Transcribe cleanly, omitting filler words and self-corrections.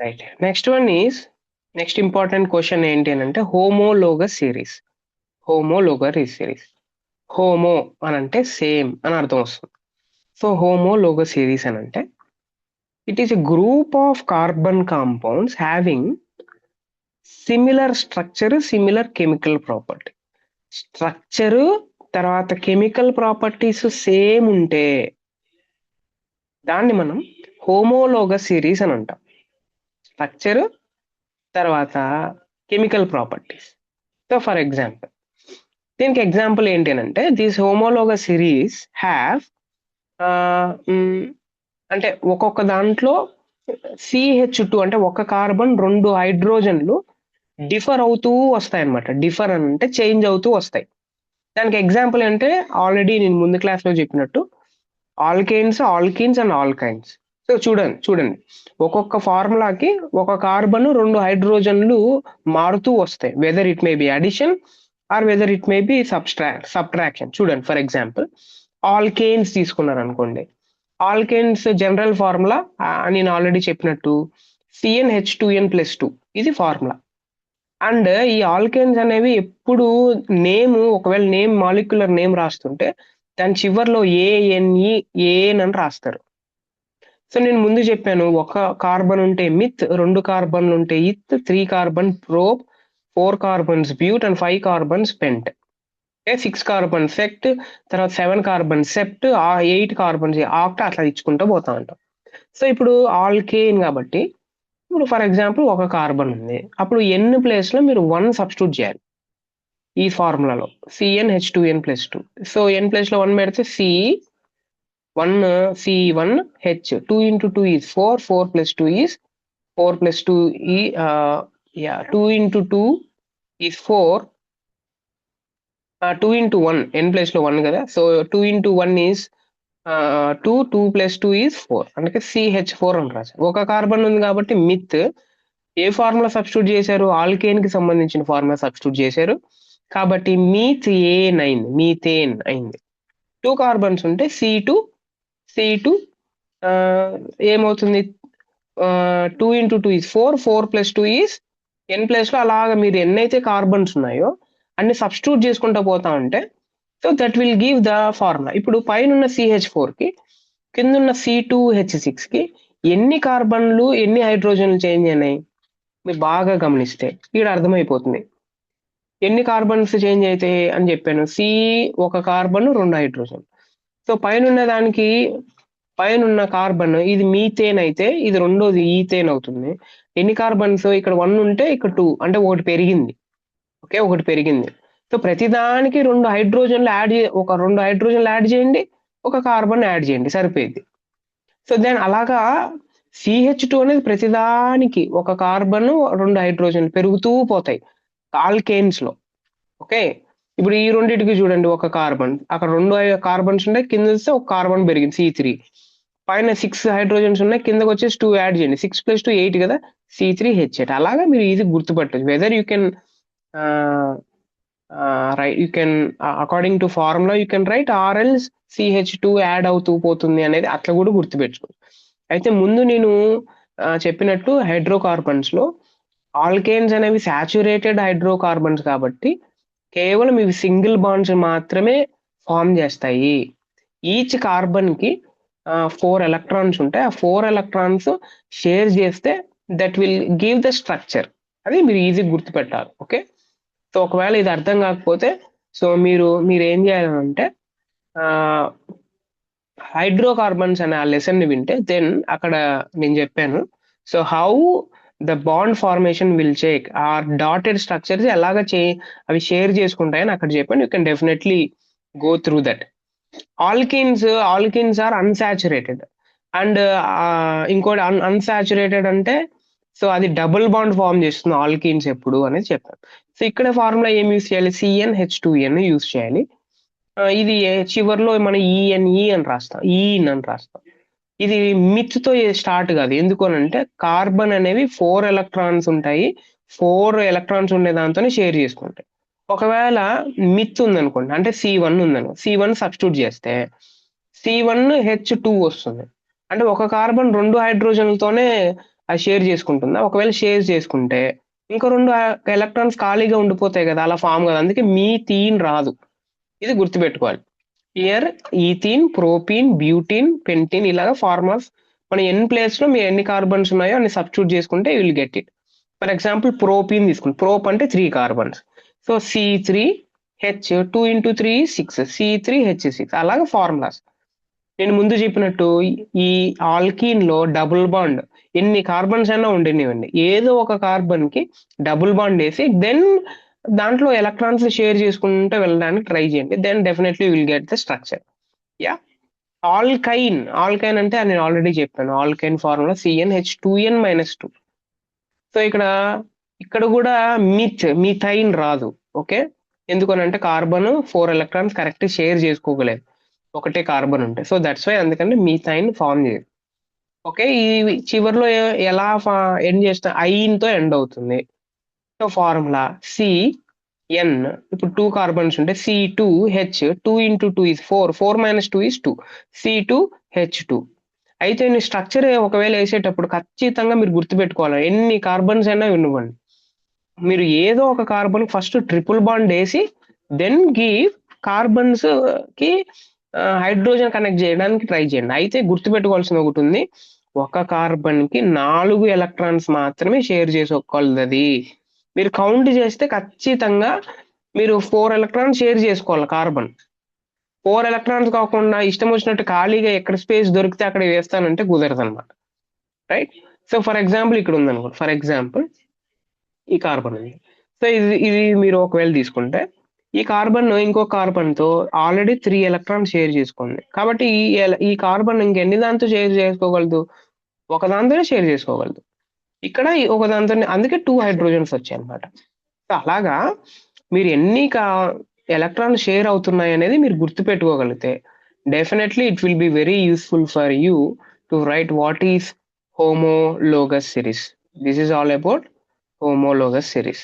Right. Next important question ఏంటి అనంటే homologous series. Homologous series. Homo అనంటే సేమ్ అని అర్థం వస్తుంది. సో హోమోలోగస్ సిరీస్ అనంటే it is a group of carbon compounds having similar structure, similar chemical property. Structure తర్వాత chemical properties same ఉంటే దాన్ని మనం హోమోలోగస్ సిరీస్ అని అంటాం. స్ట్రక్చర్ తర్వాత chemical properties. So for example దీనికి ఎగ్జాంపుల్ ఏంటి అంటే దిస్ హోమోలోగస్ సిరీస్ హ్యావ్ అంటే ఒక్కొక్క దాంట్లో CH2 అంటే ఒక కార్బన్ 2 హైడ్రోజన్లు డిఫర్ అవుతూ వస్తాయి అనమాట. డిఫర్ అంటే చేంజ్ అవుతూ వస్తాయి. దానికి ఎగ్జాంపుల్ అంటే ఆల్రెడీ నేను ముందు క్లాస్లో చెప్పినట్టు alkanes, alkenes and alkynes. So చూడండి ఒక్కొక్క ఫార్ములాకి ఒక కార్బన్ 2 హైడ్రోజన్లు మారుతూ వస్తాయి. Whether it may be addition or whether it may be subtraction. చూడండి ఫర్ ఎగ్జాంపుల్ ఆల్కేన్స్ తీసుకున్నారు అనుకోండి. ఆల్కేన్స్ జనరల్ ఫార్ములా నేను ఆల్రెడీ చెప్పినట్టు CnH2n+2 ఇది ఫార్ములా. అండ్ ఈ ఆల్కేన్స్ అనేవి ఎప్పుడు ఒకవేళ మాలిక్యులర్ నేమ్ రాస్తుంటే దాని చివర్లో ఏఎన్ అని రాస్తారు. సో నేను ముందు చెప్పాను ఒక కార్బన్ ఉంటే మిత్, 2 కార్బన్లు ఉంటే eth, 3 carbon prop, 4 carbons but and 5 carbons pent, 6 carbon సెక్ట్, తర్వాత 7 కార్బన్ సెప్ట్, 8 కార్బన్స్ ఆక్ట్, అట్లా ఇచ్చుకుంటూ పోతా ఉంటాం. సో ఇప్పుడు ఆల్కేన్ కాబట్టి ఇప్పుడు ఫర్ ఎగ్జాంపుల్ ఒక కార్బన్ ఉంది, అప్పుడు ఎన్ ప్లేస్ లో మీరు 1 సబ్స్టిట్యూట్ చేయాలి ఈ ఫార్ములాలో CnH2n+2. సో n ప్లేస్ లో 1 పెడితే C1H. 2 into 2 is 4, 4 plus 2 is 4 plus 2 2 into 2 is 4. 2 into 1 n place లో 1 కదా. So 2 into 1 is 2, 2 plus 2 is 4, అందుకే CH4 అని రాశారు. ఒక కార్బన్ ఉంది కాబట్టి మిత్ ఏ ఫార్ములా సబ్స్టిట్యూట్ చేశారు? ఆల్కేన్ కి సంబంధించిన ఫార్ములా సబ్స్టిట్యూట్ చేశారు కాబట్టి మీథేన్ అయింది. 2 కార్బన్స్ ఉంటే C2 ఏమవుతుంది? 2 into 2 is 4, 4 plus 2 is n place లో అలాగా మీరు ఎన్నైతే కార్బన్స్ ఉన్నాయో అన్ని సబ్స్టిట్యూట్ చేసుకుంటూ పోతా ఉంటే so that will give the formula. ఇప్పుడు పైన CH4 కి కింద ఉన్న C2H6 కి ఎన్ని కార్బన్లు ఎన్ని హైడ్రోజన్లు చేంజ్ అయినాయి మీరు బాగా గమనిస్తే ఇక్కడ అర్థమైపోతుంది. ఎన్ని కార్బన్స్ చేంజ్ అయితే అని చెప్పాను. ఒక కార్బన్ 2 హైడ్రోజన్. సో పైన కార్బన్ ఇది మీథేన్ అయితే ఇది రెండోది ఈథేన్ అవుతుంది. ఎన్ని కార్బన్స్? ఇక్కడ 1 ఉంటే ఇక్కడ 2 అంటే ఒకటి పెరిగింది. ఓకే, ఒకటి పెరిగింది. సో ప్రతిదానికి 2 హైడ్రోజన్లు యాడ్ చేయండి, ఒక కార్బన్ యాడ్ చేయండి, సరిపోయింది. సో దెన్ అలాగా CH2 అనేది ప్రతిదానికి ఒక కార్బన్ 2 హైడ్రోజన్లు పెరుగుతూ పోతాయి ఆల్కేన్స్ లో. ఓకే, ఇప్పుడు ఈ రెండింటికి చూడండి, ఒక కార్బన్ అక్కడ 2 కార్బన్స్ ఉన్నాయి, కింద వస్తే ఒక కార్బన్ పెరిగింది C3. పైన 6 హైడ్రోజన్స్ ఉన్నాయి, కిందకి వచ్చేసి 2 యాడ్ చేయండి, 6 + 2 8 కదా, C3H8. అలాగా మీరు ఈజీ గుర్తుపట్టచ్చు. Whether you can according to formula you can write or else CH2 add అవుతూ పోతుంది అనేది అట్లా కూడా గుర్తుపెట్టుకోవచ్చు. అయితే ముందు నేను చెప్పినట్టు హైడ్రోకార్బన్స్ లో ఆల్కేన్స్ అనేవి సాచురేటెడ్ హైడ్రోకార్బన్స్ కాబట్టి కేవలం ఇవి సింగిల్ బాండ్స్ మాత్రమే ఫామ్ చేస్తాయి. ఈచ్ కార్బన్ కి 4 ఎలక్ట్రాన్స్ ఉంటాయి. ఆ 4 ఎలక్ట్రాన్స్ షేర్ చేస్తే that will give the structure. అది మీరు ఈజీ గుర్తుపెట్టాలి. ఓకే, సో ఒకవేళ ఇది అర్థం కాకపోతే సో మీరు ఏం చేయాలంటే హైడ్రోకార్బన్స్ అనే ఆ లెసన్ ని వింటే దెన్ అక్కడ నేను చెప్పాను so how the bond formation will చేక్ ఆర్ డాటెడ్ స్ట్రక్చర్స్ అవి షేర్ చేసుకుంటాయని అక్కడ చెప్పాను. You can definitely go through that. Alkenes are unsaturated and ఇంకోటి అన్సాచురేటెడ్ అంటే సో అది డబుల్ బాండ్ ఫామ్ చేస్తుంది ఆల్కిన్స్ ఎప్పుడు అనేది చెప్పాను. సో ఇక్కడ ఫార్ములా ఏం యూస్ చేయాలి? CnH2n యూస్ చేయాలి. ఇది చివరిలో మనం ENE అని రాస్తాం, ఇది మిత్ తో స్టార్ట్ కాదు. ఎందుకు అంటే కార్బన్ అనేవి 4 ఎలక్ట్రాన్స్ ఉంటాయి, 4 ఎలక్ట్రాన్స్ ఉండే దాంతోనే షేర్ చేసుకుంటాయి. ఒకవేళ మిత్ ఉందనుకోండి, అంటే C1 ఉందనుకో, C1 సబ్స్టిట్యూట్ చేస్తే C1H2 వస్తుంది. అంటే ఒక కార్బన్ 2 హైడ్రోజన్లతోనే అది షేర్ చేసుకుంటుందా? ఒకవేళ షేర్ చేసుకుంటే ఇంకో 2 ఎలక్ట్రాన్స్ ఖాళీగా ఉండిపోతాయి కదా! అలా ఫార్మ్ కాదు. అందుకే మీథీన్ రాదు. ఇది గుర్తుపెట్టుకోవాలి. హియర్ ఈథీన్, ప్రోపీన్, బ్యూటీన్, పెంటీన్ ఇలాగా ఫార్ములాస్ మన ఎన్ ప్లేస్‌లో మీరు ఎన్ని కార్బన్స్ ఉన్నాయో అన్ని సబ్స్టిట్యూట్ చేసుకుంటే you will get it. For example propene తీసుకోండి. ప్రోప్ అంటే 3 carbons. So C3H 2 into 3 6 C3H6 అలాగే ఫార్ములాస్. నేను ముందు చెప్పినట్టు ఈ ఆల్కీన్ లో డబుల్ బాండ్ ఎన్ని కార్బన్స్ అయినా ఉండనివ్వండి, ఏదో ఒక కార్బన్ కి డబుల్ బాండ్ వేసి దెన్ దాంట్లో ఎలక్ట్రాన్స్ షేర్ చేసుకుంటూ వెళ్ళడానికి ట్రై చేయండి. Then definitely will get the structure. Yeah. Alkyne అంటే నేను ఆల్రెడీ చెప్పాను. ఆల్కైన్ ఫార్ములా CnH2n-2. సో ఇక్కడ కూడా మిథైన్ రాదు. ఓకే, ఎందుకనంటే కార్బన్ 4 ఎలక్ట్రాన్స్ కరెక్ట్ షేర్ చేసుకోగలేదు ఒకటే కార్బన్ ఉంటే. సో దట్స్ వై అందుకని మీథైన్ ఫార్మ్ చేయదు. ఓకే, ఈ చివరిలో ఎలా ఎండ్ చేస్తా ఐన్తో ఎండ్ అవుతుంది. సో ఫార్ములా CN, ఇప్పుడు 2 కార్బన్స్ ఉంటే C2H 2 into 2 is 4 4 - 2 is 2 C2H2. అయితే ఈ స్ట్రక్చర్ ఒకవేళ వేసేటప్పుడు ఖచ్చితంగా మీరు గుర్తుపెట్టుకోవాలి, ఎన్ని కార్బన్స్ అయినా ఇవ్వండి, మీరు ఏదో ఒక కార్బన్ ఫస్ట్ ట్రిపుల్ బాండ్ వేసి దెన్ కార్బన్స్ కి హైడ్రోజన్ కనెక్ట్ చేయడానికి ట్రై చేయండి. అయితే గుర్తుపెట్టుకోవాల్సిన ఒకటి ఉంది, ఒక కార్బన్ కి 4 ఎలక్ట్రాన్స్ మాత్రమే షేర్ చేసుకోగలది. మీరు కౌంట్ చేస్తే ఖచ్చితంగా మీరు 4 ఎలక్ట్రాన్స్ షేర్ చేసుకోవాలి కార్బన్. 4 ఎలక్ట్రాన్స్ కాకుండా ఇష్టం వచ్చినట్టు ఖాళీగా ఎక్కడ స్పేస్ దొరికితే అక్కడ వేస్తానంటే కుదరదు అనమాట. రైట్. సో ఫర్ ఎగ్జాంపుల్ ఇక్కడ ఉందనుకోండి, ఫర్ ఎగ్జాంపుల్ ఈ కార్బన్ ఉంది. సో ఇది మీరు ఒకవేళ తీసుకుంటే ఈ కార్బన్ ఇంకో కార్బన్ తో ఆల్రెడీ 3 ఎలక్ట్రాన్స్ షేర్ చేసుకోండి. కాబట్టి ఈ కార్బన్ ఇంకెన్ని దాంతో షేర్ చేసుకోగలదు? ఒక దాంతోనే షేర్ చేసుకోగలదు. ఇక్కడ ఒక దాంతో, అందుకే 2 హైడ్రోజన్స్ వచ్చాయి అనమాట. సో అలాగా మీరు ఎన్ని ఎలక్ట్రాన్ షేర్ అవుతున్నాయి అనేది మీరు గుర్తుపెట్టుకోగలిగితే definitely it will be very useful for you to write what is homologous series. This is all about homologous series.